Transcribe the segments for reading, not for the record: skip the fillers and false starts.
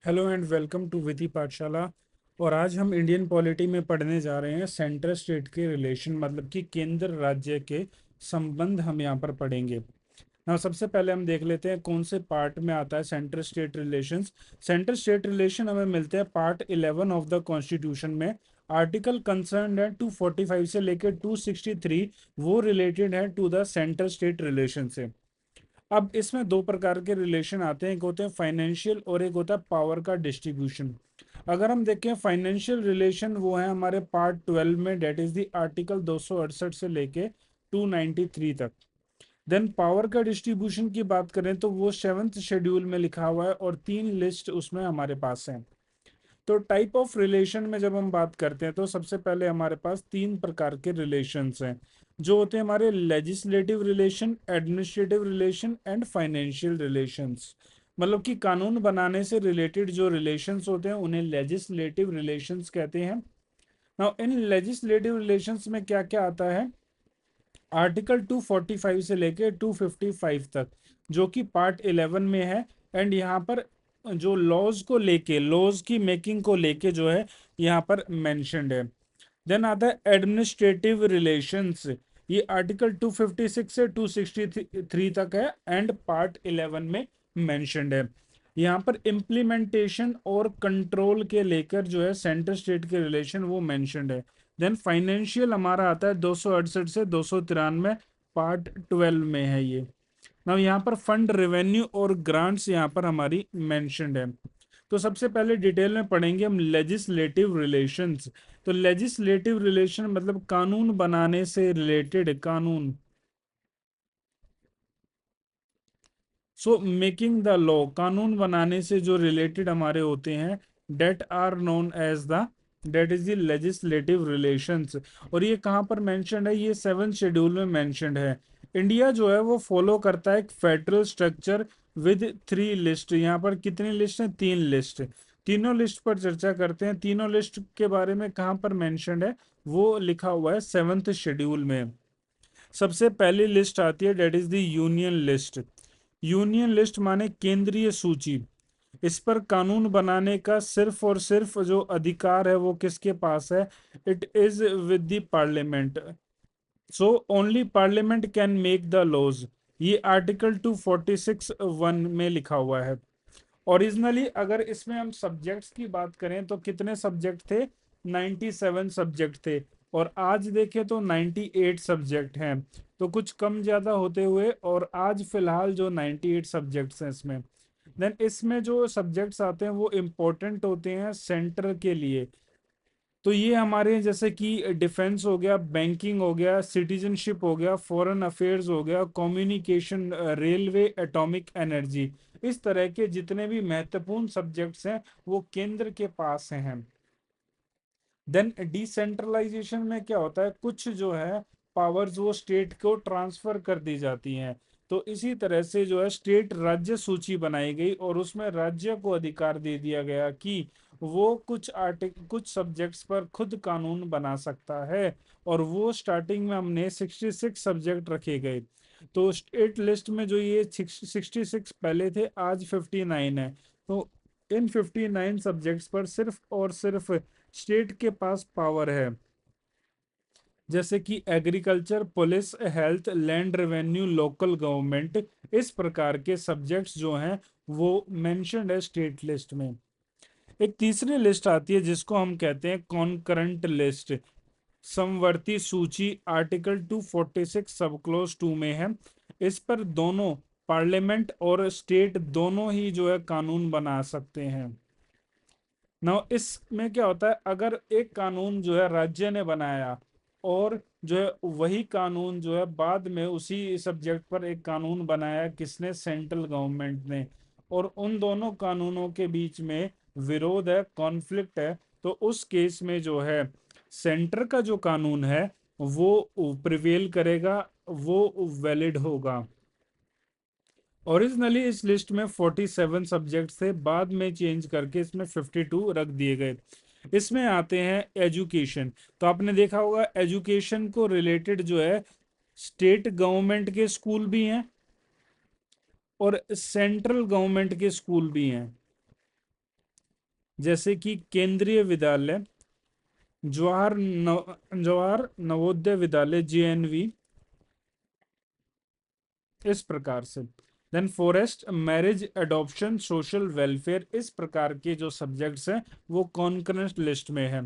Hello and welcome to विधि पाठशाला। और आज हम इंडियन पॉलिटी में पढ़ने जा रहे हैं सेंट्रल स्टेट के रिलेशन, मतलब कि केंद्र राज्य के संबंध हम यहाँ पर पढ़ेंगे ना। सबसे पहले हम देख लेते हैं कौन से पार्ट में आता है central state relations. Central state relation हमें मिलते हैं पार्ट 11 ऑफ द कॉन्स्टिट्यूशन में। आर्टिकल कंसर्न है 245 से लेकर 263, वो रिलेटेड है to the central state relation से। अब इसमें दो प्रकार के रिलेशन आते हैं, एक होते हैं फाइनेंशियल और एक होता है पावर का डिस्ट्रीब्यूशन। अगर हम देखें फाइनेंशियल रिलेशन, वो है हमारे पार्ट 12 में, डेट इज द आर्टिकल 268 से लेके 293 तक। देन पावर का डिस्ट्रीब्यूशन की बात करें तो वो 7th शेड्यूल में लिखा हुआ है और तीन लिस्ट उसमें हमारे पास हैं। तो टाइप ऑफ रिलेशन में जब हम बात करते हैं तो सबसे पहले हमारे पास तीन प्रकार के रिलेशंस हैं, जो होते हैं हमारे legislative relation, administrative relation and financial relations. मतलब कि कानून बनाने से रिलेटेड जो रिलेशंस होते हैं उन्हें लेजिस्लेटिव रिलेशंस कहते हैं। नाउ इन लेजिस्लेटिव रिलेशंस में क्या क्या आता है, आर्टिकल 245 से लेके 255 तक, जो कि पार्ट 11 में है। एंड यहाँ पर जो लॉज को लेके, लॉज की मेकिंग को लेके जो है यहाँ पर मेंशन्ड है। देन आता है एडमिनिस्ट्रेटिव रिलेशंस, ये आर्टिकल 256 से 263 तक है एंड पार्ट 11 में मेंशन्ड है। यहाँ पर इम्प्लीमेंटेशन और कंट्रोल के लेकर जो है सेंट्रल स्टेट के रिलेशन वो मेंशन्ड है। देन फाइनेंशियल हमारा आता है 268 से 293, पार्ट 12 में है ये। नाउ यहाँ पर फंड, रेवेन्यू और ग्रांट्स यहाँ पर हमारी मेंशन्ड है। तो सबसे पहले डिटेल में पढ़ेंगे हम लेजिस्लेटिव रिलेशंस। तो लेजिस्लेटिव रिलेशन मतलब कानून बनाने से रिलेटेड, कानून, सो मेकिंग द लॉ, कानून बनाने से जो रिलेटेड हमारे होते हैं, that are known as the, that is the legislative relations. और ये कहाँ पर मेंशन्ड है, ये 7th शेड्यूल में मेंशन्ड है। इंडिया जो है वो फॉलो करता है एक फेडरल स्ट्रक्चर विद 3 लिस्ट। यहाँ पर कितनी लिस्ट है, 3 लिस्ट। तीनों लिस्ट पर चर्चा करते हैं। तीनों लिस्ट के बारे में कहाँ पर मेंशन्ड है, वो लिखा हुआ है 7th शेड्यूल में। सबसे पहली लिस्ट आती है, that is the union list. Union list माने केंद्रीय सूची। इस पर कानून बनाने का सिर्फ और सिर्फ जो अधिकार है वो किसके पास है, it is with the parliament. So only parliament can make the laws, ये आर्टिकल 246(1) में लिखा हुआ है। ओरिजिनली अगर इसमें हम सब्जेक्ट्स की बात करें तो कितने सब्जेक्ट थे, 97 सब्जेक्ट थे। और आज देखें तो 98 सब्जेक्ट हैं। तो कुछ कम ज्यादा होते हुए और आज फिलहाल जो 98 सब्जेक्ट्स हैं इसमें। देन इसमें जो सब्जेक्ट्स आते हैं वो इम्पोर्टेंट होते हैं सेंटर के लिए। तो ये हमारे जैसे कि डिफेंस हो गया, बैंकिंग हो गया, सिटीजनशिप हो गया, फॉरेन अफेयर्स हो गया, कम्युनिकेशन, रेलवे, एटॉमिक एनर्जी, इस तरह के जितने भी महत्वपूर्ण सब्जेक्ट्स हैं वो केंद्र के पास हैं। देन डिसेंट्रलाइजेशन में क्या होता है, कुछ जो है पावर्स वो स्टेट को ट्रांसफर कर दी जाती हैं। तो इसी तरह से जो है स्टेट राज्य सूची बनाई गई और उसमें राज्य को अधिकार दे दिया गया कि वो कुछ सब्जेक्ट्स पर खुद कानून बना सकता है। और वो स्टार्टिंग में हमने 66 सब्जेक्ट रखे गए। तो स्टेट लिस्ट में जो ये 66 पहले थे, आज 59 है। तो इन 59 सब्जेक्ट्स पर सिर्फ और सिर्फ स्टेट के पास पावर है, जैसे कि agriculture, police, health, land revenue, local government. इस प्रकार के सब्जेक्ट्स जो हैं वो मेंशन्ड है स्टेट लिस्ट में। एक तीसरी लिस्ट आती है जिसको हम कहते हैं कॉन्करेंट लिस्ट, समवर्ती सूची, आर्टिकल 246 सब क्लोज 2 में है। इस पर दोनों पार्लियामेंट और स्टेट दोनों ही जो है कानून बना सकते हैं। नाउ इसमें क्या होता है, अगर एक कानून जो है राज्य ने बनाया और जो है वही कानून जो है बाद में उसी सब्जेक्ट पर एक कानून बनाया किसने, सेंट्रल गवर्नमेंट ने, और उन दोनों कानूनों के बीच में विरोध है, कॉन्फ्लिक्ट है, तो उस केस में जो है सेंटर का जो कानून है वो प्रिवेल करेगा, वो वैलिड होगा। ओरिजिनली इस लिस्ट में 47 सब्जेक्ट थे, बाद में चेंज करके इसमें 52 रख दिए गए। इसमें आते हैं एजुकेशन। तो आपने देखा होगा एजुकेशन को रिलेटेड जो है स्टेट गवर्नमेंट के स्कूल भी हैं और सेंट्रल गवर्नमेंट के स्कूल भी हैं। जैसे कि केंद्रीय विद्यालय, जवाहर नवोदय विद्यालय JNV, इस प्रकार से। Then forest, marriage, adoption, social welfare, इस प्रकार के जो सब्जेक्ट्स हैं वो कॉन्करेंट लिस्ट में है।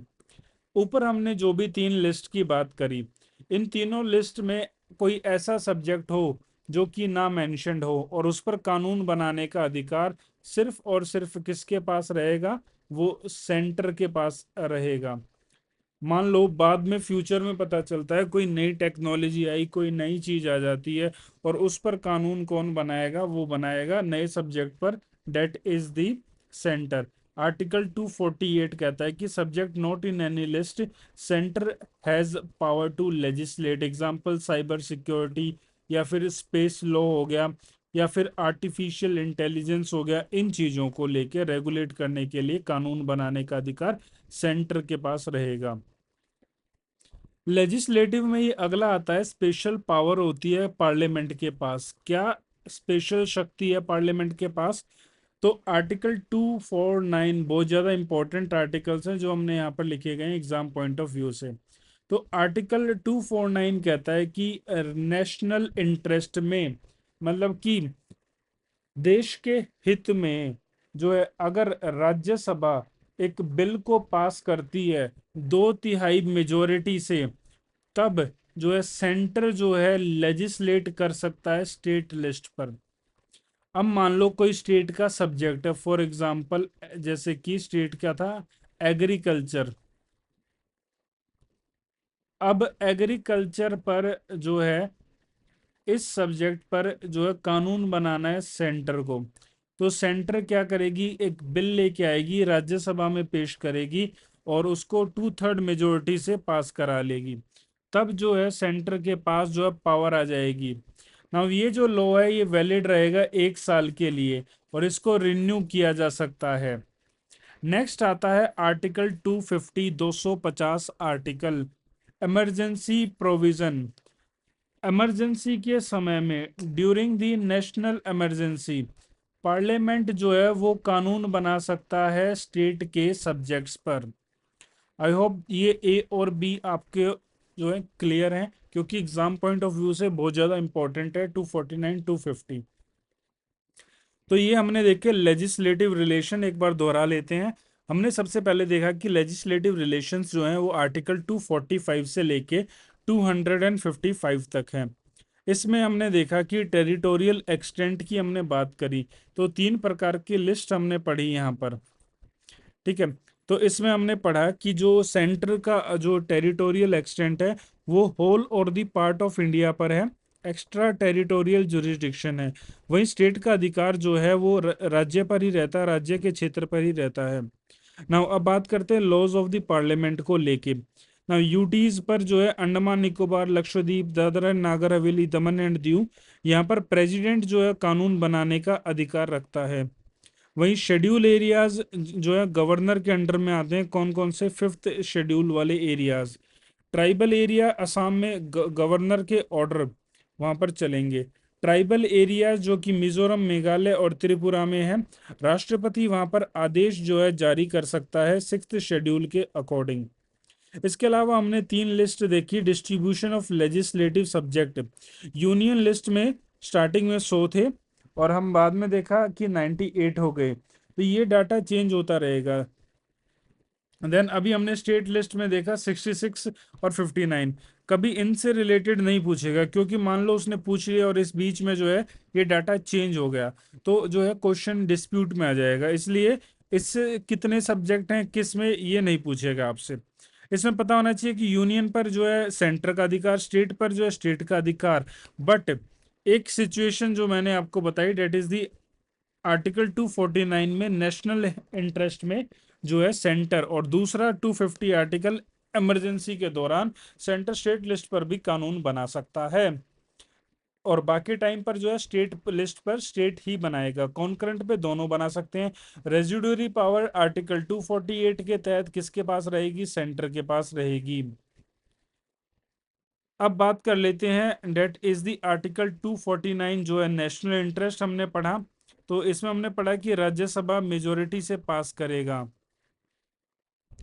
ऊपर हमने जो भी तीन लिस्ट की बात करी, इन तीनों लिस्ट में कोई ऐसा सब्जेक्ट हो जो कि ना मेंशन्ड हो और उस पर कानून बनाने का अधिकार सिर्फ और सिर्फ किसके पास रहेगा, वो सेंटर के पास रहेगा। मान लो बाद में फ्यूचर में पता चलता है कोई नई टेक्नोलॉजी आई, कोई नई चीज आ जाती है, और उस पर कानून कौन बनाएगा, वो बनाएगा नए सब्जेक्ट पर, that is the centre. Article 248 कहता है कि subject not in any list, centre has power to legislate. Example cyber security, या फिर स्पेस लॉ हो गया, या फिर आर्टिफिशियल इंटेलिजेंस हो गया, इन चीजों को लेके रेगुलेट करने के लिए कानून बनाने का अधिकार सेंटर के पास रहेगा। लेजिस्लेटिव में ये अगला आता है, स्पेशल पावर होती है पार्लियामेंट के पास। क्या स्पेशल शक्ति है पार्लियामेंट के पास? तो आर्टिकल 249 बहुत ज्यादा इंपॉर्टेंट आर्टिकल्स हैं जो हमने यहाँ पर लिखे गए हैं एग्जाम पॉइंट ऑफ व्यू से। तो आर्टिकल 249 कहता है कि नेशनल इंटरेस्ट में, मतलब कि देश के हित में जो है, अगर राज्यसभा एक बिल को पास करती है 2/3 मेजोरिटी से, तब जो है सेंटर जो है लेजिस्लेट कर सकता है स्टेट लिस्ट पर। अब मान लो कोई स्टेट का सब्जेक्ट है, फॉर एग्जांपल जैसे कि स्टेट क्या था, एग्रीकल्चर। अब एग्रीकल्चर पर जो है, इस सब्जेक्ट पर जो है कानून बनाना है सेंटर को। तो सेंटर क्या करेगी, एक बिल लेके आएगी, राज्यसभा में पेश करेगी और उसको 2/3 मेजोरिटी से पास करा लेगी। तब जो है सेंटर के पास जो है पावर आ जाएगी। नाउ ये जो लॉ है ये वैलिड रहेगा 1 साल के लिए और इसको रिन्यू किया जा सकता है। नेक्स्ट आता है article 250, 250 article, emergency provision. Emergency के समय में, during the national emergency, parliament जो है वो कानून बना सकता है स्टेट के सब्जेक्ट्स पर। आई होप ये ए और बी आपके जो है क्लियर हैं, क्योंकि एग्जाम पॉइंट ऑफ व्यू से बहुत ज्यादा इंपॉर्टेंट है 249 250। तो ये हमने देखे लेजिस्लेटिव रिलेशन, एक बार दोहरा लेते हैं। हमने सबसे पहले देखा कि लेजिस्लेटिव रिलेशंस जो हैं वो आर्टिकल 245 से लेके 255 तक हैं। इसमें हमने देखा कि टेरिटोरियल एक्सटेंट की हमने बात करी, तो 3 प्रकार की लिस्ट हमने पढ़ी यहाँ पर। ठीक है, तो इसमें हमने पढ़ा कि जो सेंटर का जो टेरिटोरियल एक्सटेंट है वो होल और दी पार्ट ऑफ इंडिया पर है, एक्स्ट्रा टेरिटोरियल जुरिस्डिक्शन है। वहीं स्टेट का अधिकार जो है वो राज्य पर ही रहता है, राज्य के क्षेत्र पर ही रहता है। नाउ अब बात करते हैं लॉज ऑफ द पार्लियामेंट को लेके। नाउ यूटीज पर जो है Andaman Nicobar, Lakshadweep, Dadra and Nagar Haveli, Daman and Diu, यहाँ पर प्रेसिडेंट जो है कानून बनाने का अधिकार रखता है। वहीं शेड्यूल एरियाज जो है गवर्नर के अंडर में आते हैं, कौन कौन से, 5th शेड्यूल वाले एरियाज। ट्राइबल एरिया असम में गवर्नर के ऑर्डर वहां पर चलेंगे। ट्राइबल एरिया जो कि मिजोरम, मेघालय और त्रिपुरा में है, राष्ट्रपति वहां पर आदेश जो है जारी कर सकता है 6th शेड्यूल के अकॉर्डिंग। इसके अलावा हमने 3 लिस्ट देखी, distribution of legislative subject. Union list में स्टार्टिंग में 100 थे और हम बाद में देखा कि 98 हो गए, तो ये डाटा चेंज होता रहेगा। देन अभी हमने स्टेट लिस्ट में देखा 66 और 59। कभी इनसे रिलेटेड नहीं पूछेगा, क्योंकि मान लो उसने पूछ लिया और इस बीच में जो है ये डाटा चेंज हो गया, तो जो है क्वेश्चन डिस्प्यूट में आ जाएगा। इसलिए इससे कितने सब्जेक्ट हैं किस में, ये नहीं पूछेगा आपसे। इसमें पता होना चाहिए कि यूनियन पर जो है सेंटर का अधिकार, स्टेट पर जो है स्टेट का अधिकार। बट एक सिचुएशन जो मैंने आपको बताई, डेट इज दी आर्टिकल 249 में नेशनल इंटरेस्ट में जो है सेंटर, और दूसरा 250 आर्टिकल इमरजेंसी के दौरान सेंटर स्टेट लिस्ट पर भी कानून बना सकता है। और बाकी टाइम पर जो है स्टेट लिस्ट पर स्टेट ही बनाएगा, कॉन्करेंट पे दोनों बना सकते हैं। रेजिडुअरी पावर आर्टिकल 248 के तहत किसके पास रहेगी, सेंटर के पास रहेगी। अब बात कर लेते हैं, डेट इज द आर्टिकल 249 जो है नेशनल इंटरेस्ट हमने पढ़ा। तो इसमें हमने पढ़ा कि राज्यसभा मेजोरिटी से पास करेगा।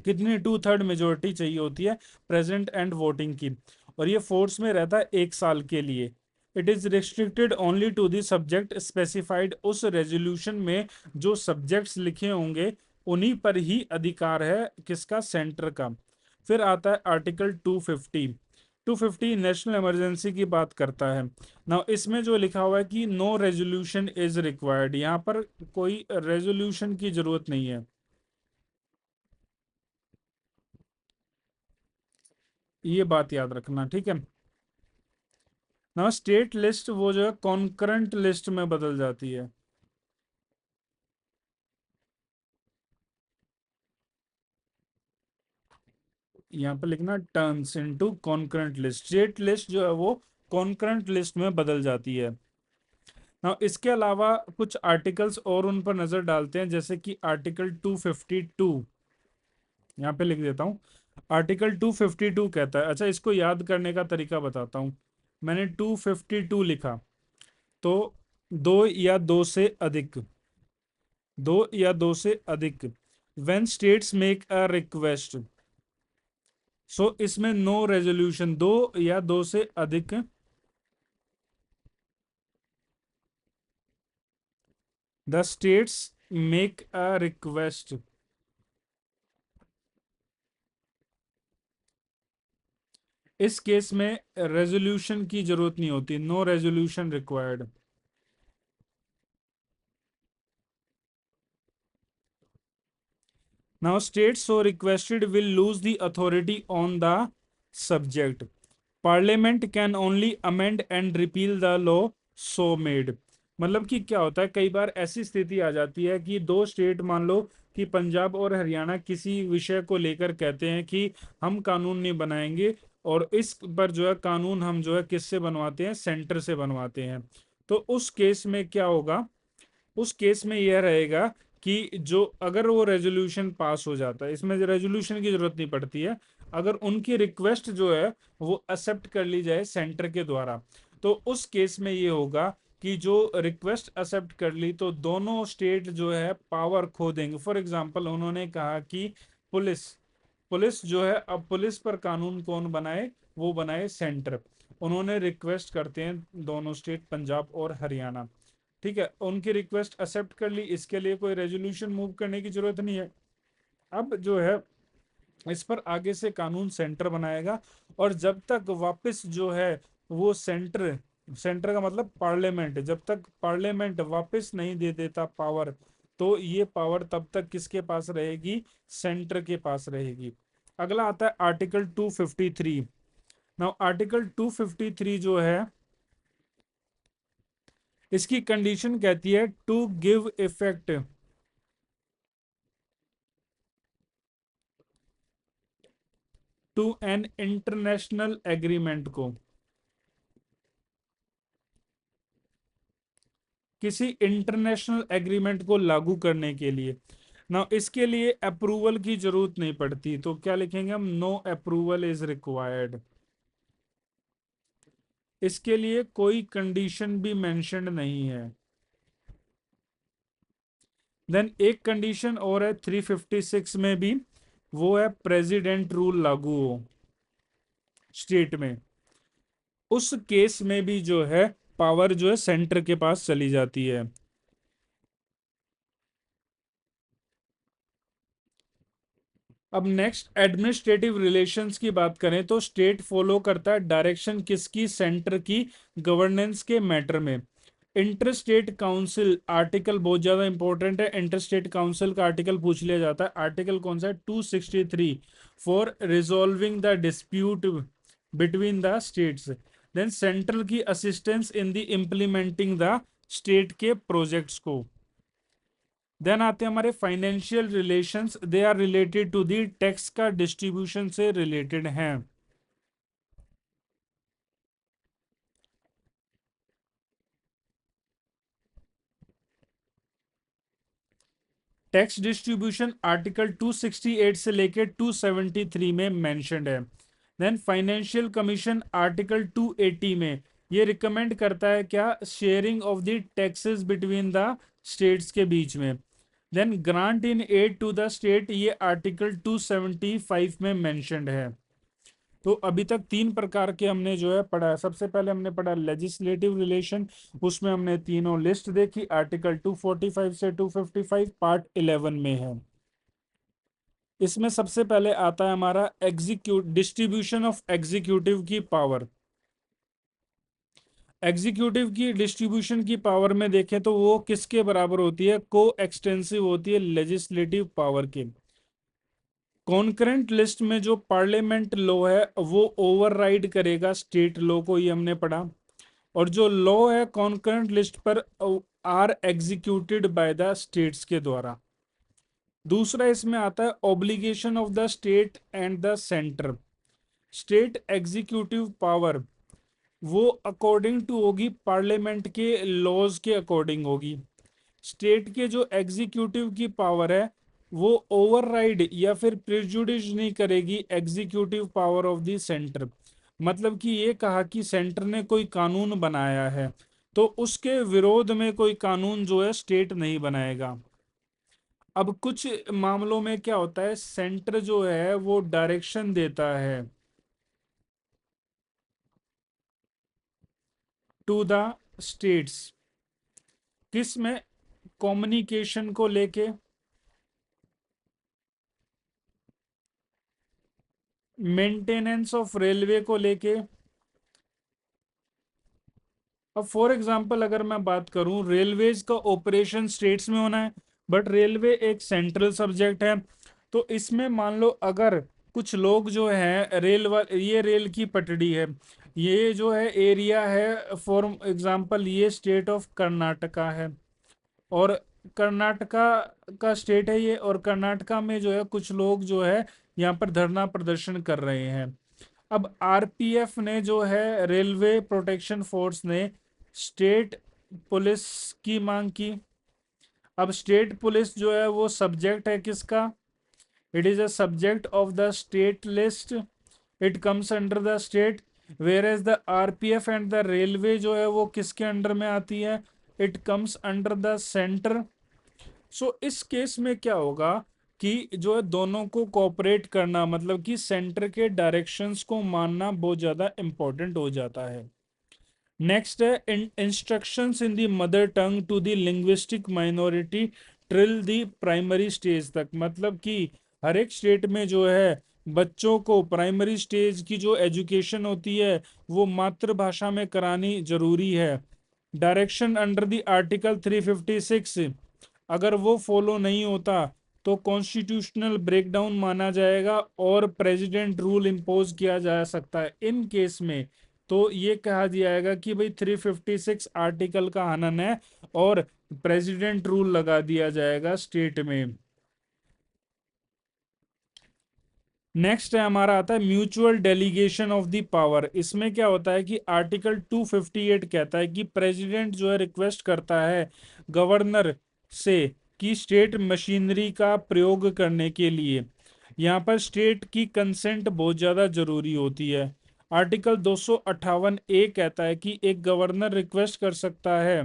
कितनी 2/3 मेजोरिटी चाहिए होती है प्रेजेंट एंड वोटिंग की, और ये फोर्स में रहता है 1 साल के लिए। It is restricted only to the subject specified, उस रेजोल्यूशन में जो सब्जेक्ट्स लिखे होंगे उन्हीं पर ही अधिकार है किसका, सेंटर का। फिर आता है आर्टिकल 250। 250 नेशनल इमरजेंसी की बात करता है ना। इसमें जो लिखा हुआ है कि नो रेजोल्यूशन इज रिक्वायर्ड, यहाँ पर कोई रेजोल्यूशन की जरूरत नहीं है, ये बात याद रखना, ठीक है ना। स्टेट लिस्ट वो जो है कॉन्करेंट लिस्ट में बदल जाती है। यहाँ पर लिखना turns into concurrent list, state list जो है वो कॉन्करेंट लिस्ट में बदल जाती है ना। इसके अलावा कुछ आर्टिकल्स और उन पर नजर डालते हैं, जैसे कि आर्टिकल 252, यहाँ पे लिख देता हूँ। आर्टिकल 252 कहता है, अच्छा इसको याद करने का तरीका बताता हूँ। मैंने 252 लिखा तो दो या दो से अधिक, दो या दो से अधिक, when states make a request, so इसमें नो रेजोल्यूशन, दो या दो से अधिक, the states make a request, इस केस में रेजोल्यूशन की जरूरत नहीं होती, no resolution required. Now states so requested will lose the authority on the subject. Parliament can only amend and repeal the law so made. मतलब कि क्या होता है, कई बार ऐसी स्थिति आ जाती है कि दो स्टेट, मान लो कि पंजाब और हरियाणा किसी विषय को लेकर कहते हैं कि हम कानून नहीं बनाएंगे, और इस पर जो है कानून हम जो है किससे बनवाते हैं, सेंटर से बनवाते हैं। तो उस केस में क्या होगा, उस केस में यह रहेगा कि जो अगर वो रेजोल्यूशन पास हो जाता है, इसमें रेजोल्यूशन की जरूरत नहीं पड़ती है, अगर उनकी रिक्वेस्ट जो है वो एक्सेप्ट कर ली जाए सेंटर के द्वारा, तो उस केस में ये होगा कि जो रिक्वेस्ट एक्सेप्ट कर ली तो दोनों स्टेट जो है पावर खो देंगे। फॉर एग्जांपल उन्होंने कहा कि पुलिस पुलिस जो है, अब पुलिस पर कानून कौन बनाए, वो बनाए सेंटर। उन्होंने रिक्वेस्ट करते हैं दोनों स्टेट पंजाब और हरियाणा, ठीक है, उनकी रिक्वेस्ट एक्सेप्ट कर ली, इसके लिए कोई रेजोल्यूशन मूव करने की जरूरत नहीं है। अब जो है इस पर आगे से कानून सेंटर बनाएगा, और जब तक वापस जो है वो सेंटर, सेंटर का मतलब पार्लियामेंट, जब तक पार्लियामेंट वापस नहीं दे देता पावर, तो ये पावर तब तक किसके पास रहेगी, सेंटर के पास रहेगी। अगला आता है आर्टिकल 253। नाउ आर्टिकल 253 जो है, इसकी कंडीशन कहती है to give effect to an international agreement को, किसी इंटरनेशनल एग्रीमेंट को लागू करने के लिए ना, इसके लिए अप्रूवल की जरूरत नहीं पड़ती, तो क्या लिखेंगे हम, नो अप्रूवल इज रिक्वायर्ड। इसके लिए कोई कंडीशन भी मेंशन नहीं है। देन एक कंडीशन और है 356 में भी, वो है प्रेसिडेंट रूल लागू हो स्टेट में, उस केस में भी जो है पावर जो है सेंटर के पास चली जाती है। अब नेक्स्ट एडमिनिस्ट्रेटिव रिलेशंस की बात करें तो स्टेट फॉलो करता है डायरेक्शन किसकी, सेंटर की गवर्नेंस के मैटर में। इंटर स्टेट काउंसिल आर्टिकल बहुत ज्यादा इंपॉर्टेंट है, इंटर स्टेट काउंसिल का आर्टिकल पूछ लिया जाता है। आर्टिकल कौन सा है, 263, for resolving the dispute between the states. Then central की assistance in the implementing the state के प्रोजेक्ट्स को। देन आते हैं हमारे financial relations, they are related to the tax का डिस्ट्रीब्यूशन से रिलेटेड हैं। टैक्स डिस्ट्रीब्यूशन आर्टिकल 268 से लेकर 273 में मेंशन्ड है। देन फाइनेंशियल कमीशन आर्टिकल 280 में ये रिकमेंड करता है क्या, sharing of the taxes between the states के बीच में। Then grant in aid to the state, ये आर्टिकल 275 में मेंशन्ड है। तो अभी तक तीन प्रकार के हमने जो है पढ़ा है। सबसे पहले हमने पढ़ा लेजिस्लेटिव रिलेशन, उसमें हमने तीनों लिस्ट देखी, आर्टिकल 245 से 255 पार्ट 11 में है। इसमें सबसे पहले आता है हमारा डिस्ट्रीब्यूशन ऑफ एग्जीक्यूटिव की पावर। एग्जीक्यूटिव की डिस्ट्रीब्यूशन की पावर में देखें तो वो किसके बराबर होती है, को एक्सटेंसिव होती है लेजिस्लेटिव पावर के। कॉन्करेंट लिस्ट में जो पार्लियामेंट लॉ है वो ओवरराइड करेगा स्टेट लॉ को, ये हमने पढ़ा। और जो लॉ है कॉन्करेंट लिस्ट पर are executed by the states के द्वारा। दूसरा इसमें आता है obligation of the state and the centre. State executive power वो अकॉर्डिंग टू होगी पार्लियामेंट के लॉज के अकॉर्डिंग होगी। स्टेट के जो एग्जीक्यूटिव की पावर है वो ओवरराइड या फिर प्रिजुडिस नहीं करेगी executive power of the centre. मतलब कि ये कहा कि सेंटर ने कोई कानून बनाया है तो उसके विरोध में कोई कानून जो है स्टेट नहीं बनाएगा। अब कुछ मामलों में क्या होता है, सेंटर जो है वो डायरेक्शन देता है टू द स्टेट्स, किस में, कम्युनिकेशन को लेके, मेंटेनेंस ऑफ रेलवे को लेके। अब फॉर एग्जांपल अगर मैं बात करूं, रेलवेज का ऑपरेशन स्टेट्स में होना है, बट रेलवे एक सेंट्रल सब्जेक्ट है। तो इसमें मान लो अगर कुछ लोग जो है ये रेल की पटड़ी है, ये जो है एरिया है, फॉर एग्जांपल ये स्टेट ऑफ कर्नाटका है, और कर्नाटका का स्टेट है ये, और कर्नाटका में जो है कुछ लोग जो है यहाँ पर धरना प्रदर्शन कर रहे हैं। अब आरपीएफ ने जो है रेलवे प्रोटेक्शन फोर्स ने स्टेट पुलिस की मांग की। अब स्टेट पुलिस जो है वो सब्जेक्ट है किसका, it is a subject of the state list, it comes under the state. Whereas the RPF and the railway जो है वो किसके अंडर में आती है, it comes under the centre. So इस केस में क्या होगा कि जो है दोनों को कोऑपरेट करना, मतलब कि सेंटर के डायरेक्शंस को मानना बहुत ज्यादा इंपॉर्टेंट हो जाता है। नेक्स्ट है instructions in the mother tongue to the linguistic minority till the primary stage तक। मतलब कि हर एक स्टेट में जो है बच्चों को प्राइमरी स्टेज की जो एजुकेशन होती है वो मातृभाषा में करानी जरूरी है। डायरेक्शन अंडर द आर्टिकल 356 अगर वो फॉलो नहीं होता तो कॉन्स्टिट्यूशनल ब्रेकडाउन माना जाएगा और प्रेसिडेंट रूल इम्पोज किया जा सकता है। इन केस में तो ये कहा जाएगा कि भाई 356 आर्टिकल का हनन है और प्रेसिडेंट रूल लगा दिया जाएगा स्टेट में। नेक्स्ट है हमारा आता है mutual delegation of the power. इसमें क्या होता है कि आर्टिकल 258 कहता है कि प्रेसिडेंट जो है रिक्वेस्ट करता है गवर्नर से कि स्टेट मशीनरी का प्रयोग करने के लिए यहाँ पर स्टेट की कंसेंट बहुत ज्यादा जरूरी होती है। आर्टिकल 258 ए कहता है कि एक गवर्नर रिक्वेस्ट कर सकता है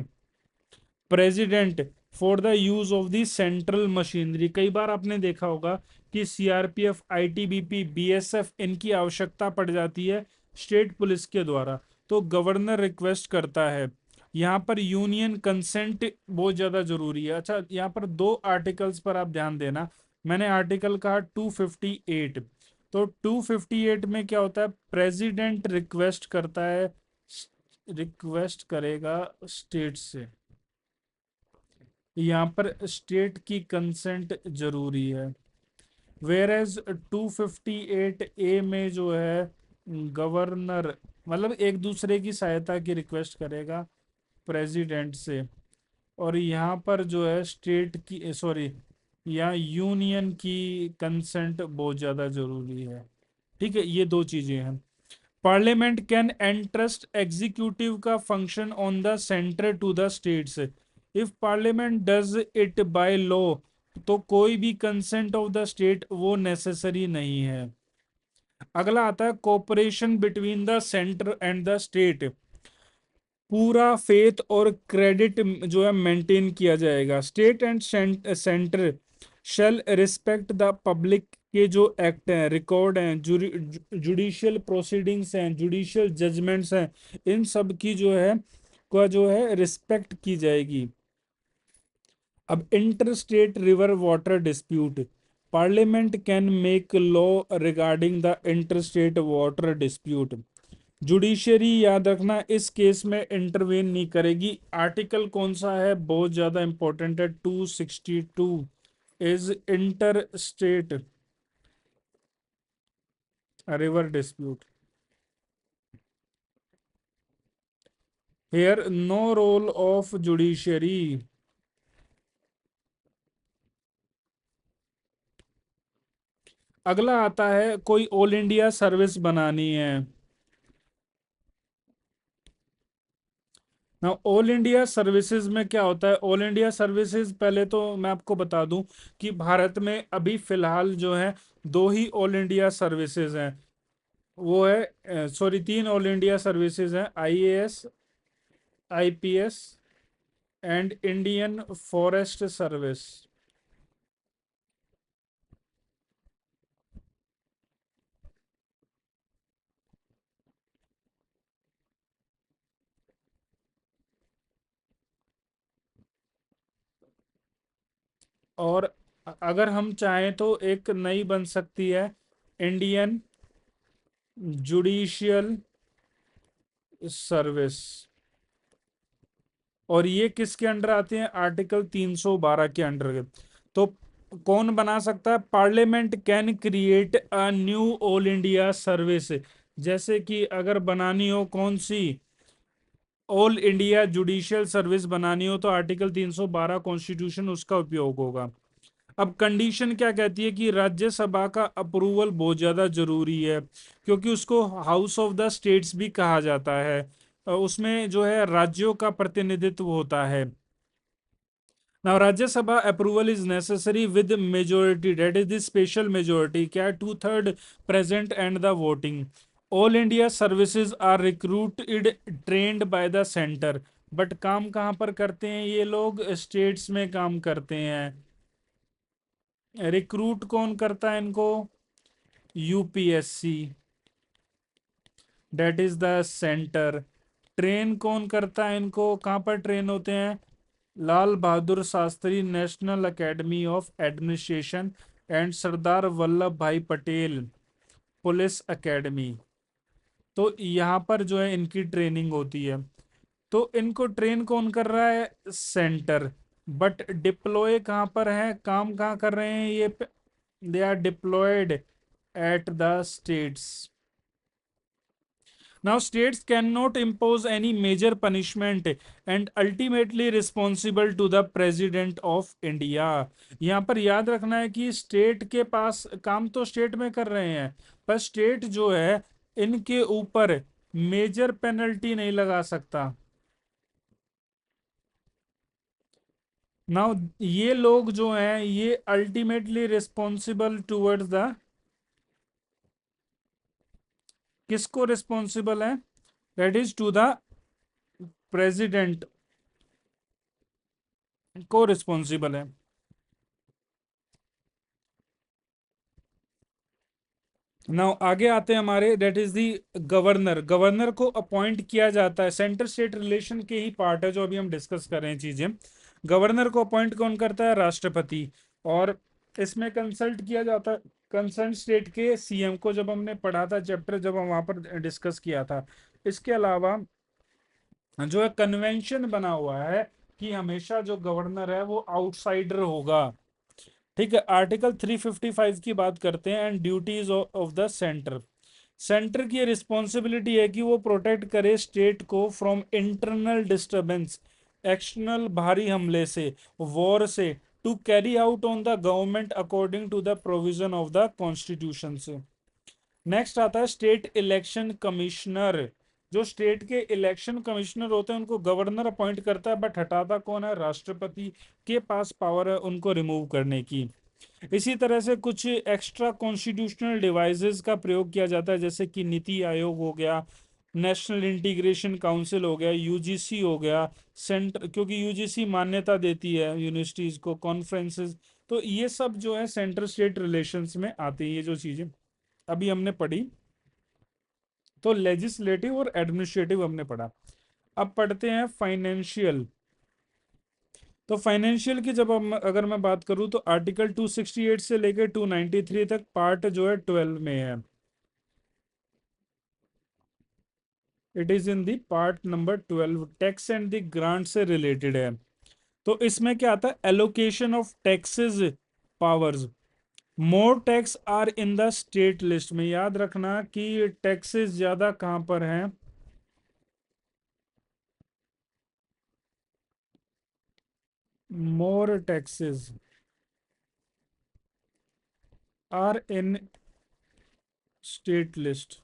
president for the use of the central machinery. कई बार आपने देखा होगा कि सीआरपीएफ, आईटीबीपी, बीएसएफ इनकी आवश्यकता पड़ जाती है स्टेट पुलिस के द्वारा, तो गवर्नर रिक्वेस्ट करता है। यहाँ पर यूनियन कंसेंट बहुत ज्यादा जरूरी है। अच्छा, यहाँ पर दो आर्टिकल्स पर आप ध्यान देना। मैंने आर्टिकल कहा 258, तो 258 में क्या होता है, प्रेसिडेंट रिक्वेस्ट करता है, रिक्वेस्ट करेगा स्टेट से, यहाँ पर स्टेट की कंसेंट जरूरी है। वेयर एज 258 ए में जो है गवर्नर मतलब एक दूसरे की सहायता की रिक्वेस्ट करेगा प्रेसिडेंट से, और यहाँ पर जो है स्टेट की सॉरी यहाँ यूनियन की कंसेंट बहुत ज्यादा जरूरी है। ठीक है, ये दो चीजें हैं। पार्लियामेंट कैन एंट्रस्ट एग्जीक्यूटिव का function on the centre to the states if parliament does it by law. तो कोई भी कंसेंट ऑफ द स्टेट वो नेसेसरी नहीं है। अगला आता है cooperation between the centre and the state. पूरा फेथ और क्रेडिट जो है मेंटेन किया जाएगा। State and centre shall respect the public के जो एक्ट हैं, रिकॉर्ड हैं, जुडिशियल प्रोसीडिंग्स हैं, जुडिशियल जजमेंट्स हैं, इन सब की जो है रिस्पेक्ट की जाएगी। अब inter state river water dispute, parliament can make law regarding the inter state water dispute. Judiciary याद रखना इस केस में इंटरवेन नहीं करेगी। आर्टिकल कौन सा है, बहुत ज्यादा इंपॉर्टेंट है, 262 is inter state river dispute. Here no role of judiciary. अगला आता है, कोई ऑल इंडिया सर्विस बनानी है ना। ऑल इंडिया सर्विसेज में क्या होता है, ऑल इंडिया सर्विसेज पहले तो मैं आपको बता दूं कि भारत में अभी फिलहाल जो है दो ही ऑल इंडिया सर्विसेज हैं। वो है सॉरी, तीन ऑल इंडिया सर्विसेज हैं, IAS, IPS and Indian forest service. और अगर हम चाहें तो एक नई बन सकती है, इंडियन जुडिशियल सर्विस। और ये किसके अंडर आते हैं, आर्टिकल 312 के अंडर। तो कौन बना सकता है, parliament can create a knew all India service. जैसे कि अगर बनानी हो कौन सी, ऑल इंडिया जुडिशियल सर्विस बनानी हो, तो आर्टिकल 312 कॉन्स्टिट्यूशन उसका उपयोग होगा। अब कंडीशन क्या कहती है कि राज्यसभा का अप्रूवल बहुत ज्यादा जरूरी है, क्योंकि उसको हाउस ऑफ द स्टेट्स भी कहा जाता है। उसमें जो है राज्यों का प्रतिनिधित्व होता है। Now Rajya Sabha approval is necessary with majority, that is the special majority, क्या 2/3 present and the voting. All India services are recruited trained by the centre, but काम कहाँ पर करते हैं ये लोग, स्टेट्स में काम करते हैं। रिक्रूट कौन करता है इनको, UPSC, that is the centre. Train कौन करता है इनको, कहाँ पर ट्रेन होते हैं, Lal Bahadur Shastri national academy of administration and Sardar Vallabh Bhai Patel police academy. तो यहाँ पर जो है इनकी ट्रेनिंग होती है। तो इनको ट्रेन कौन कर रहा है, सेंटर। बट डिप्लॉय कहाँ पर है, काम कहाँ कर रहे हैं ये, they are deployed at the states. Now, states cannot impose any major punishment and ultimately responsible to the president of India। यहाँ पर याद रखना है कि स्टेट के पास काम तो स्टेट में कर रहे हैं, पर स्टेट जो है इनके ऊपर मेजर पेनल्टी नहीं लगा सकता। नाउ ये लोग जो हैं ये अल्टीमेटली रिस्पॉन्सिबल टुवर्ड्स द, किसको रिस्पॉन्सिबल है, that is to the president को रिस्पॉन्सिबल है। नाउ आगे आते हैं हमारे, that is the governor. Governor को अपॉइंट किया जाता है, सेंटर स्टेट रिलेशन के ही पार्ट है जो अभी हम डिस्कस कर रहे हैं चीजें। गवर्नर को अपॉइंट कौन करता है, राष्ट्रपति। और इसमें कंसल्ट किया जाता है कंसर्न स्टेट के सीएम को, जब हमने पढ़ा था चैप्टर, जब हम वहां पर डिस्कस किया था। इसके अलावा जो है कन्वेंशन बना हुआ है कि हमेशा जो गवर्नर है वो आउटसाइडर होगा। ठीक है, आर्टिकल 355 की बात करते हैं, and duties of the centre. Centre की रिस्पॉन्सिबिलिटी है कि वो प्रोटेक्ट करे स्टेट को फ्रॉम इंटरनल डिस्टरबेंस, एक्सटर्नल भारी हमले से, वॉर से, to carry out on the government according to the provision of the constitution से। नेक्स्ट आता है स्टेट इलेक्शन कमिश्नर। जो स्टेट के इलेक्शन कमिश्नर होते हैं उनको गवर्नर अपॉइंट करता है, बट हटाता कौन है, राष्ट्रपति के पास पावर है उनको रिमूव करने की। इसी तरह से कुछ एक्स्ट्रा कॉन्स्टिट्यूशनल डिवाइसेस का प्रयोग किया जाता है, जैसे कि नीति आयोग हो गया, नेशनल इंटीग्रेशन काउंसिल हो गया, यूजीसी हो गया, सेंटर, क्योंकि यूजीसी मान्यता देती है यूनिवर्सिटीज को, कॉन्फ्रेंसेस। तो ये सब जो है सेंटर स्टेट रिलेशंस में आती है, ये जो चीजें अभी हमने पढ़ी। तो लेजिस्लेटिव और एडमिनिस्ट्रेटिव हमने पढ़ा। अब पढ़ते हैं फाइनेंशियल। तो फाइनेंशियल की जब हम अगर मैं बात करूं तो आर्टिकल 268 से लेकर 293 तक पार्ट जो है 12 में है। It is in the part number 12, tax and the grant से रिलेटेड है। तो इसमें क्या आता है, allocation of taxes powers. More tax are in the state list में, याद रखना कि टैक्सेस ज्यादा कहां पर हैं, more taxes are in state list.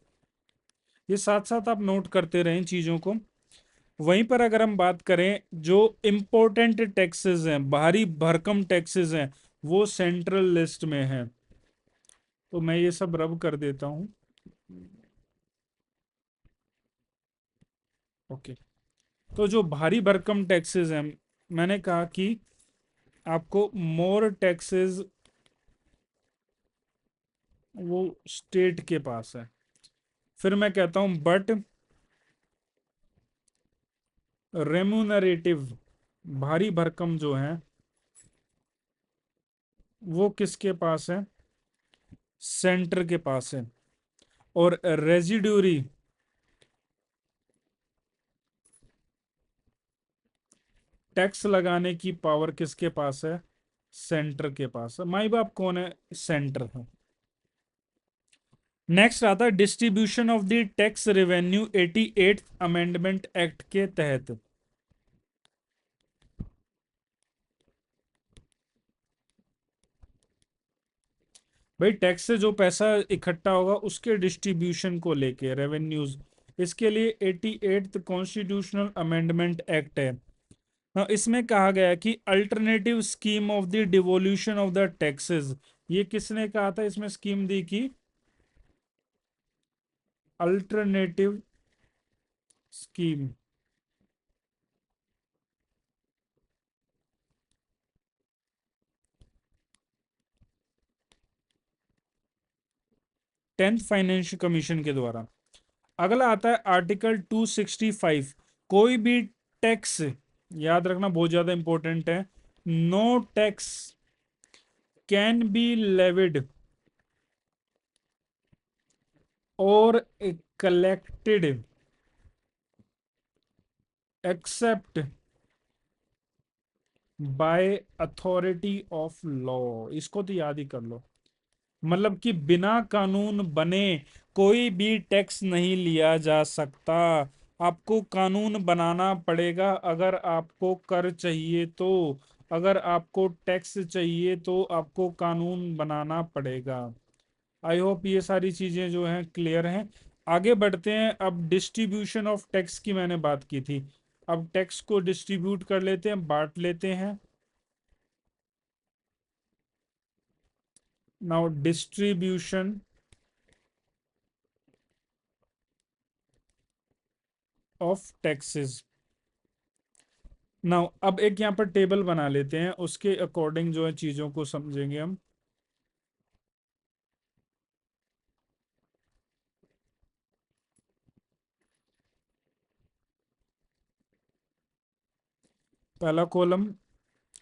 ये साथ साथ आप नोट करते रहें चीजों को। वहीं पर अगर हम बात करें जो इम्पोर्टेंट टैक्सेस हैं, भारी भरकम टैक्सेस हैं, वो सेंट्रल लिस्ट में है। तो मैं ये सब रब कर देता हूं। ओके। तो जो भारी भरकम टैक्सेस हैं, मैंने कहा कि आपको मोर टैक्सेस वो स्टेट के पास है। फिर मैं कहता हूं बट रेम्यूनरेटिव, भारी भरकम जो है वो किसके पास है, सेंटर के पास है। और रेजिड्यूरी, टैक्स लगाने की पावर किसके पास है, सेंटर के पास है। माई बाप कौन है, सेंटर है। नेक्स्ट आता है distribution of the tax revenue 88th amendment act के तहत। भाई टैक्स से जो पैसा इकट्ठा होगा उसके डिस्ट्रीब्यूशन को लेके रेवेन्यूज, इसके लिए 88th कॉन्स्टिट्यूशनल अमेंडमेंट एक्ट है। हाँ, इसमें कहा गया है कि alternative scheme of the devolution of the taxes. ये किसने कहा था, इसमें स्कीम दी कि alternative scheme, 10th financial commission के द्वारा। अगला आता है आर्टिकल 265, कोई भी टैक्स, याद रखना बहुत ज्यादा इंपॉर्टेंट है, no tax can be levied और collected except by authority of law. इसको तो याद ही कर लो, मतलब कि बिना कानून बने कोई भी टैक्स नहीं लिया जा सकता। आपको कानून बनाना पड़ेगा अगर आपको कर चाहिए तो, अगर आपको टैक्स चाहिए तो आपको कानून बनाना पड़ेगा। आई होप ये सारी चीजें जो हैं क्लियर हैं। आगे बढ़ते हैं। अब डिस्ट्रीब्यूशन ऑफ टैक्स की मैंने बात की थी, अब टैक्स को डिस्ट्रीब्यूट कर लेते हैं, बांट लेते हैं। Now distribution of taxes. Now अब एक यहाँ पर टेबल बना लेते हैं, उसके अकॉर्डिंग जो है चीजों को समझेंगे हम। पहला कॉलम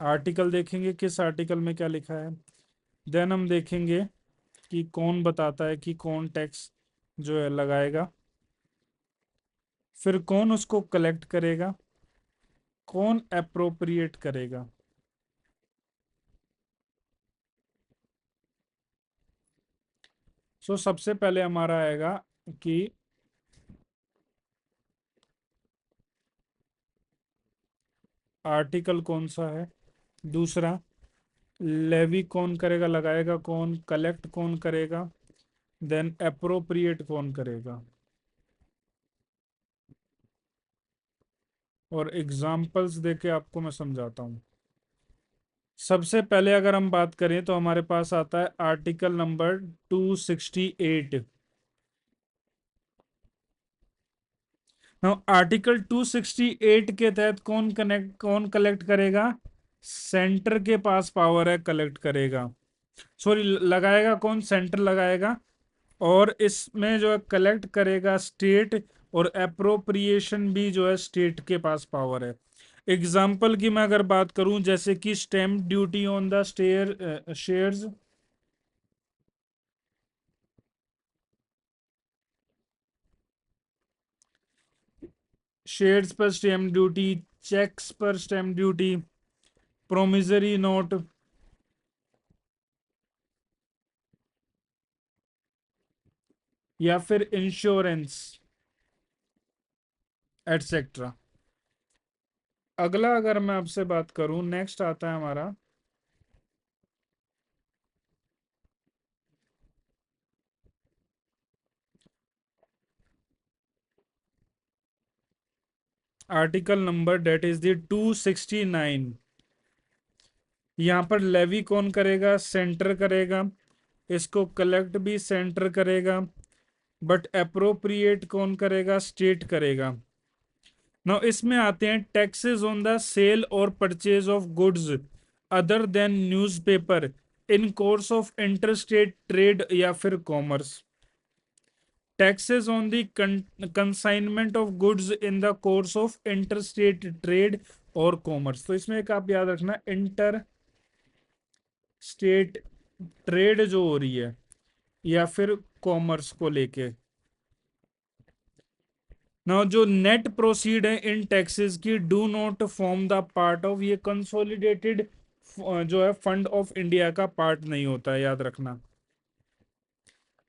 आर्टिकल देखेंगे, किस आर्टिकल में क्या लिखा है। देन हम देखेंगे कि कौन बताता है कि कौन टैक्स जो है लगाएगा, फिर कौन उसको कलेक्ट करेगा, कौन अप्रोप्रिएट करेगा। सो सबसे पहले हमारा आएगा कि आर्टिकल कौन सा है, दूसरा लेवी कौन करेगा, लगाएगा कौन, कलेक्ट कौन करेगा, देन अप्रोप्रिएट कौन करेगा। और एग्जाम्पल्स देके आपको मैं समझाता हूँ। सबसे पहले अगर हम बात करें तो हमारे पास आता है आर्टिकल नंबर 268। नाउ आर्टिकल 268 के तहत कौन कलेक्ट करेगा? सेंटर के पास पावर है, कलेक्ट करेगा। सॉरी, लगाएगा कौन? सेंटर लगाएगा। और इसमें जो है कलेक्ट करेगा स्टेट, और अप्रोप्रिएशन भी जो है स्टेट के पास पावर है। एग्जाम्पल की मैं अगर बात करूं, जैसे कि stamp duty on the shares, shares पर स्टैम्प ड्यूटी, चेक्स पर स्टैम्प ड्यूटी, प्रोमिजरी नोट, या फिर इंश्योरेंस, एटसेट्रा। अगला अगर मैं आपसे बात करूं, नेक्स्ट आता है हमारा article number, that is the 269। यहाँ पर लेवी कौन करेगा? सेंटर करेगा। इसको कलेक्ट भी सेंटर करेगा, बट अप्रोप्रिएट कौन करेगा? स्टेट करेगा। नाउ इसमें आते हैं टैक्सेस ऑन द सेल और purchase of goods other than newspaper in course of interstate trade या फिर commerce. Taxes on the consignment of goods in the course of interstate trade और कॉमर्स। तो इसमें एक आप याद रखना, इंटर स्टेट ट्रेड जो हो रही है या फिर कॉमर्स को लेके। नाउ जो नेट प्रोसीड है इन टैक्सेस की do not form the part of, ये कंसोलिडेटेड जो है फंड ऑफ इंडिया का पार्ट नहीं होता है, याद रखना।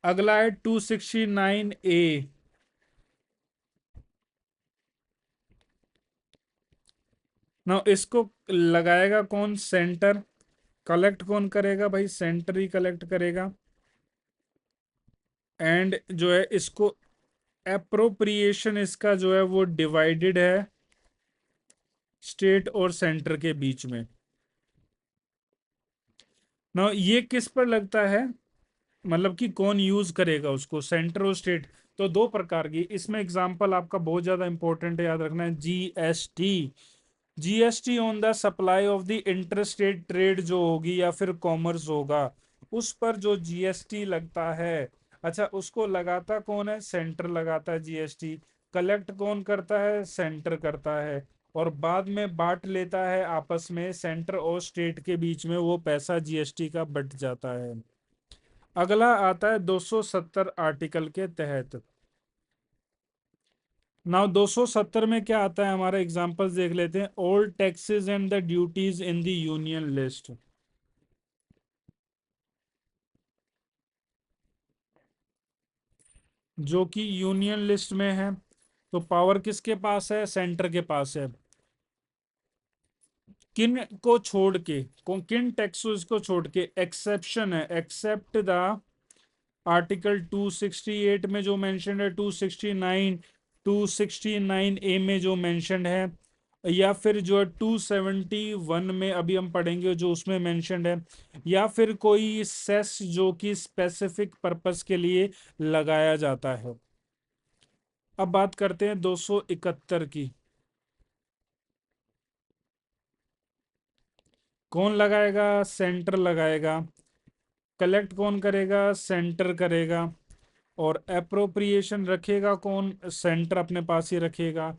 अगला है 269A। नाउ इसको लगाएगा कौन? सेंटर। कलेक्ट कौन करेगा भाई? सेंटर ही कलेक्ट करेगा। एंड जो है इसको एप्रोप्रिएशन इसका जो है वो डिवाइडेड है स्टेट और सेंटर के बीच में। ना ये किस पर लगता है, मतलब कि कौन यूज करेगा उसको, सेंटर और स्टेट? तो दो प्रकार की इसमें एग्जांपल आपका बहुत ज्यादा इंपॉर्टेंट है, याद रखना है, GST. GST on the supply of the interstate trade जो होगी या फिर कॉमर्स होगा, उस पर जो जीएसटी लगता है, अच्छा उसको लगाता कौन है? सेंटर लगाता है जीएसटी। कलेक्ट कौन करता है? सेंटर करता है। और बाद में बांट लेता है आपस में, सेंटर और स्टेट के बीच में वो पैसा जीएसटी का बट जाता है। अगला आता है 270 आर्टिकल के तहत। नाउ 270 में क्या आता है हमारा, एग्जांपल्स देख लेते हैं। All taxes and the duties in the union list, जो कि यूनियन लिस्ट में है, तो पावर किसके पास है? सेंटर के पास है। किन को छोड़ के, किन टैक्सेस को छोड़ के? एक्सेप्शन है, एक्सेप्ट द आर्टिकल 268 में जो मेंशन है, 269, 269A में जो मेंशन है, या फिर जो है 271 में अभी हम पढ़ेंगे जो उसमें मेंशन है, या फिर कोई सेस जो कि स्पेसिफिक पर्पस के लिए लगाया जाता है। अब बात करते हैं 271 की। कौन लगाएगा? सेंटर लगाएगा। कलेक्ट कौन करेगा? सेंटर करेगा। और अप्रोप्रिएशन रखेगा कौन? सेंटर अपने पास ही रखेगा।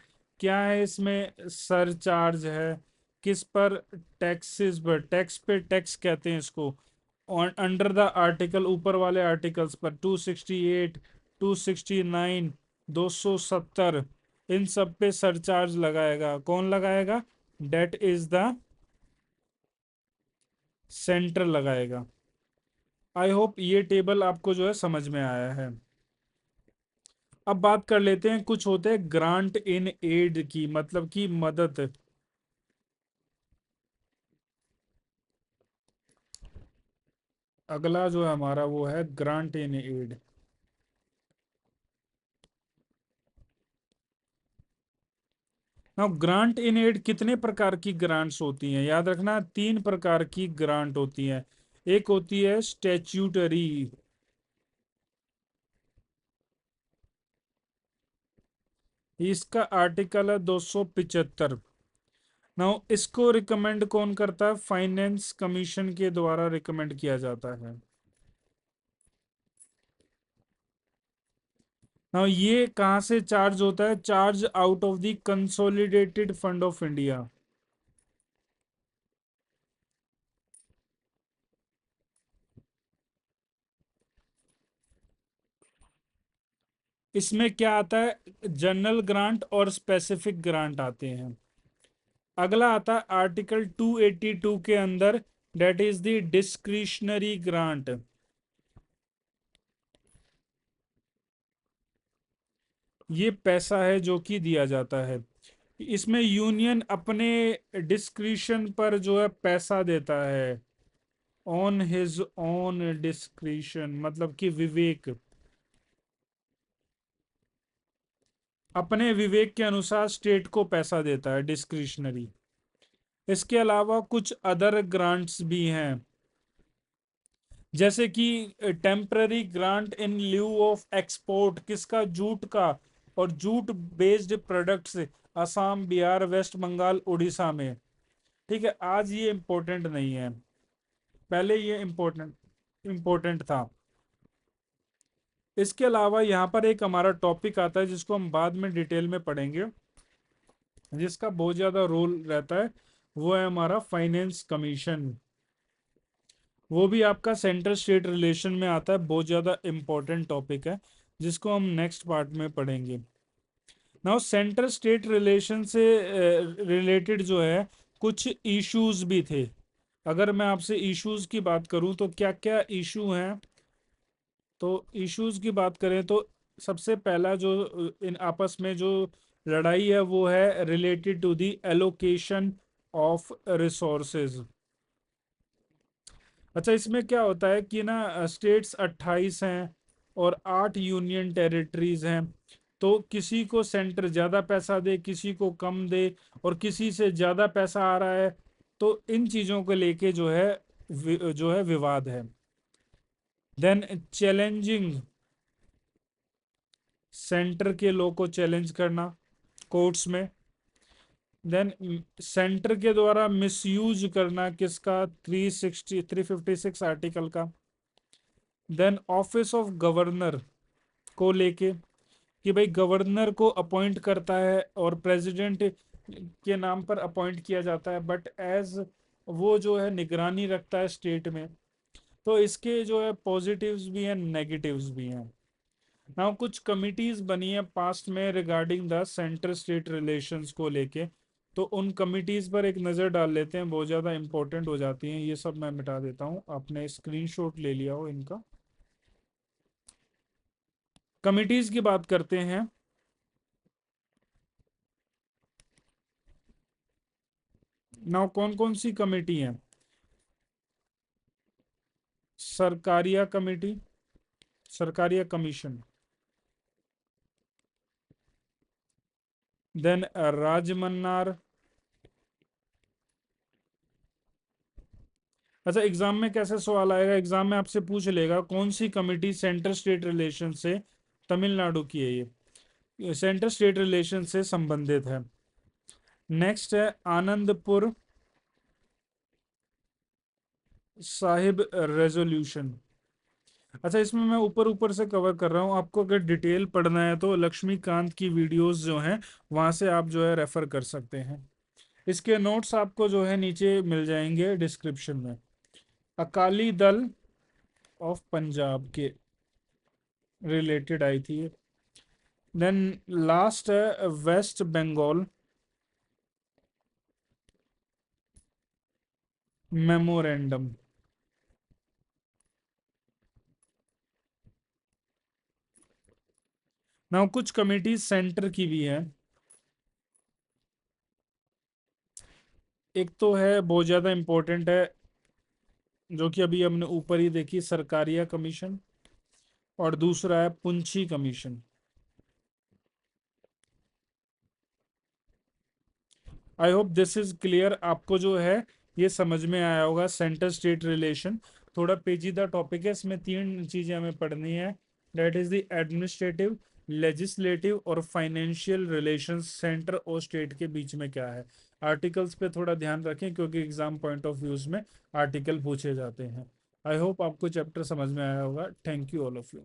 क्या है इसमें? सरचार्ज है। किस पर? टैक्सेस पर, टैक्स पे टैक्स कहते हैं इसको। अंडर द आर्टिकल, ऊपर वाले आर्टिकल्स पर, 268, 269, 270, इन सब पे सरचार्ज लगाएगा। कौन लगाएगा? डेट इज द सेंटर लगाएगा। आई होप ये टेबल आपको जो है समझ में आया है। अब बात कर लेते हैं, कुछ होते हैं ग्रांट इन एड की, मतलब कि मदद। अगला जो है हमारा वो है ग्रांट इन एड। अब ग्रांट इन एड कितने प्रकार की ग्रांट्स होती हैं? याद रखना, तीन प्रकार की ग्रांट होती हैं। एक होती है स्टैच्यूटरी, इसका आर्टिकल है 275। नाउ इसको रिकमेंड कौन करता है? फाइनेंस कमीशन के द्वारा रिकमेंड किया जाता है। नाउ ये कहाँ से चार्ज होता है? Charge out of the consolidated fund of India. इसमें क्या आता है? जनरल ग्रांट और स्पेसिफिक ग्रांट आते हैं। अगला आता है आर्टिकल 282 के अंदर, that is the discretionary grant. ये पैसा है जो कि दिया जाता है। इसमें यूनियन अपने डिस्क्रिशन पर जो है पैसा देता है, ऑन हिज ओन डिस्क्रिशन, मतलब कि विवेक, अपने विवेक के अनुसार स्टेट को पैसा देता है, डिस्क्रिशनरी। इसके अलावा कुछ अदर ग्रांट्स भी हैं, जैसे कि temporary grant in lieu of export, किसका? जूट का और jute based products, Assam, Bihar, West Bengal, Orissa में। ठीक है, आज ये इम्पोर्टेंट नहीं है, पहले ये इम्पोर्टेंट इम्पोर्टेंट था। इसके अलावा यहाँ पर एक हमारा टॉपिक आता है जिसको हम बाद में डिटेल में पढ़ेंगे, जिसका बहुत ज्यादा रोल रहता है, वो है हमारा फाइनेंस कमीशन। वो भी आपका सेंट्रल स्टेट रिलेशन में आता है, बहुत ज्यादा इंपॉर्टेंट टॉपिक है, जिसको हम नेक्स्ट पार्ट में पढ़ेंगे। नाउ सेंट्रल स्टेट रिलेशन से रिलेटेड जो है कुछ इश्यूज भी थे। अगर मैं आपसे इश्यूज की बात करूं तो क्या क्या इशू हैं? तो इश्यूज की बात करें तो सबसे पहला जो इन आपस में जो लड़ाई है वो है related to the allocation of resources. अच्छा, इसमें क्या होता है कि ना स्टेट्स 28 हैं और 8 यूनियन टेरिटरीज हैं। तो किसी को सेंटर ज्यादा पैसा दे, किसी को कम दे, और किसी से ज्यादा पैसा आ रहा है, तो इन चीजों को लेके जो है जो है विवाद है। देन चैलेंजिंग, सेंटर के लॉ को चैलेंज करना कोर्ट्स में। देन सेंटर के द्वारा मिसयूज करना किसका? 356 आर्टिकल का। देन ऑफिस ऑफ गवर्नर को लेके, कि भाई गवर्नर को अपॉइंट करता है और प्रेसिडेंट के नाम पर अपॉइंट किया जाता है, बट एज वो जो है निगरानी रखता है स्टेट में। तो इसके जो है पॉजिटिव्स भी हैं, नेगेटिव्स भी हैं। नाउ कुछ कमिटीज बनी है पास्ट में regarding the centre state relations को लेके, तो उन कमिटीज पर एक नज़र डाल लेते हैं, बहुत ज़्यादा इंपॉर्टेंट हो जाती हैं। ये सब मैं मिटा देता हूँ, आपने स्क्रीनशॉट ले लिया हो इनका। कमिटीज की बात करते हैं। नाउ कौन कौन सी कमेटी है? Sarkaria committee, Sarkaria commission. Then Rajamannar. अच्छा, एग्जाम में कैसे सवाल आएगा? एग्जाम में आपसे पूछ लेगा कौन सी कमेटी सेंटर स्टेट रिलेशन से, तमिलनाडु की है ये सेंटर स्टेट रिलेशन से संबंधित है। नेक्स्ट है आनंदपुर साहिब रेजोल्यूशन। अच्छा, इसमें मैं ऊपर ऊपर से कवर कर रहा हूँ, आपको अगर डिटेल पढ़ना है तो लक्ष्मीकांत की वीडियोस जो हैं वहां से आप जो है रेफर कर सकते हैं। इसके नोट्स आपको जो है नीचे मिल जाएंगे डिस्क्रिप्शन में। अकाली दल ऑफ पंजाब के रिलेटेड आई थी। देन लास्ट है वेस्ट बंगाल मेमोरेंडम। ना कुछ कमिटी सेंटर की भी है। एक तो है बहुत ज्यादा इंपॉर्टेंट है, जो कि अभी हमने ऊपर ही देखी, सरकारिया कमीशन, और दूसरा है Punchhi commission. I hope this is clear, आपको जो है ये समझ में आया होगा। सेंटर स्टेट रिलेशन थोड़ा पेचीदा टॉपिक है, इसमें तीन चीजें हमें पढ़नी है, that is the administrative, legislative और फाइनेंशियल रिलेशंस सेंटर और स्टेट के बीच में क्या है। आर्टिकल्स पे थोड़ा ध्यान रखें क्योंकि एग्जाम पॉइंट ऑफ व्यूज में आर्टिकल पूछे जाते हैं। आई होप आपको चैप्टर समझ में आया होगा। Thank you all of you.